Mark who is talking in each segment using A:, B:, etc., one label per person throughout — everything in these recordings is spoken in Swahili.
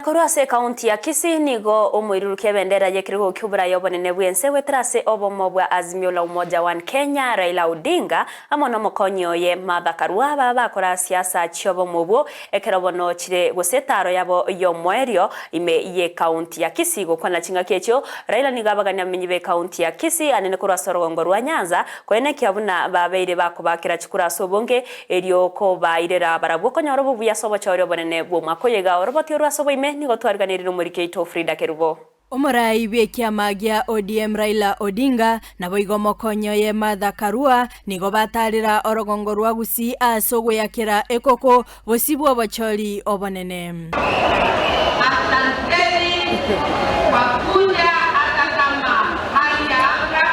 A: Akorwa se kaunti ya Kisii nigo omwirurukia bendera yekirigo kyubura yobonene bwense wetrase obomo bwa Azimio la Umoja wa Kenya Raila Odinga amono mokonyo ye madhakarwa bakora siasa chobo mubwo ekerobono chire gosetaro yabo yomwerio ime ye kaunti ya Kisii gokwana chinga kecho Raila nigabaganya menyibe kaunti ya Kisii anene kurwa sorogongo rwa Nyanza kwene kyabuna babeire bakubakira chikura sobonge erio ko bairera barabwo nyoro buya sobo choryo bonene bwo makoyega oroboti rwa sobo ime nigo twarganirira muri keito Frida Kerubo.
B: Omorai bekia magia ODM Raila Odinga na boigo mokonyo ye madhakarua nigo batarira orogongo rwa Gusii asogo yakira ekoko bosibwo bocholi obonene.
C: Asanteni kwa kuja hata kama hali ya anga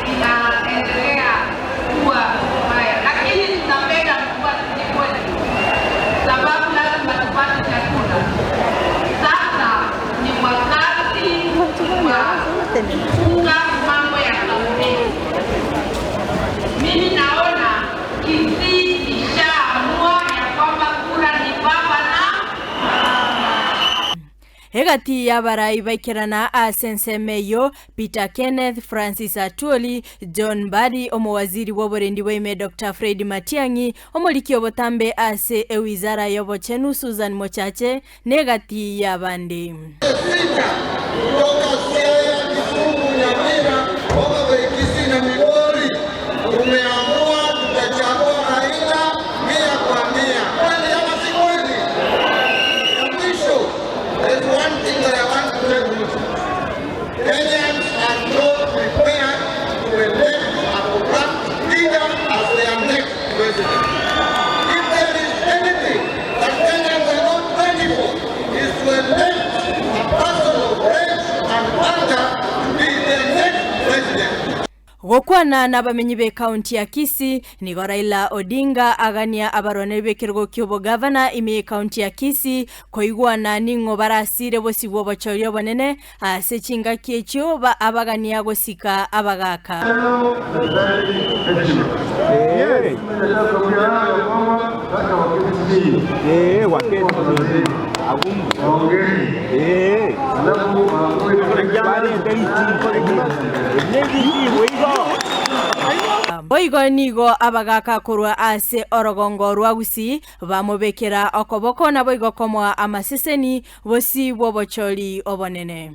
C: inaendelea kuwa mbaya, lakini tunapenda kuwa kwetu sababu lazima tupate chakula. Sasa ni wakati wa kufunga mambo ya kampeni. Mimi naona Kisii ishaamua ya kwamba kura ni baba na
B: Hegati yabarai baikirana asensemeyo Peter Kenneth, Francis Atwoli, John Badi, omowaziri woborendi weme Dr. Fred Matiang'i, omoliki obotambe ase ewizara yobochenu Susan Mochache, negati yabandi.
D: Kisii na Migori umeamua tutachagua Raila 100%. Kwani ama si kweli? Ya mwisho, there's one thing that I want to tell you. Kenyans are not prepared to elect a corrupt leader as their next president. If there is anything that Kenyans are not ready for, is to elect a person of rage and anger to be their next president.
B: Gokwana nabamenyi be kaunti ya Kisii nigo Raila Odinga agania abarone bekirgo kyobo governor ime kaunti ya Kisii koigwana ningo barasire bosibwo bochoryo bonene ase chinga kyecho ba abagania gosika abagaka. Boigo nigo abagaka kurwa ase orogongo rwa Gusii bamobekera okoboko na boigo komwa amaseseni bosi bobocholi obonene.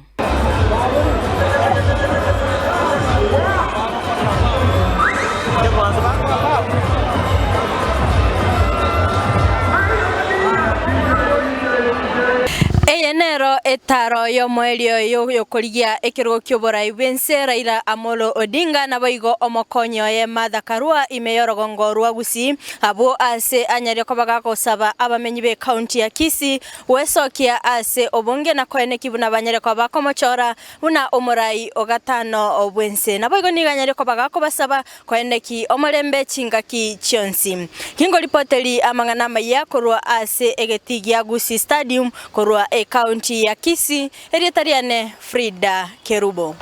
B: Enero etaro yo mwelio yo koligia ekirgo kyoborai bense Raila Amolo Odinga na boigo omokonyo ye madhakarua imeyorogongo rwa Gusii abo ase anyari kobaga kosaba abamenyi be county ya Kisii wesokia ase obonge na koene kibuna banyere koba komochora una omorai ogatano obwense na boigo niganyari kobaga kobasaba koene ki omolembe chingaki chionsi kingo ripoteli amangana maya korwa ase egetigia Gusii Stadium korwa county ya Kisii, Frida Kerubo.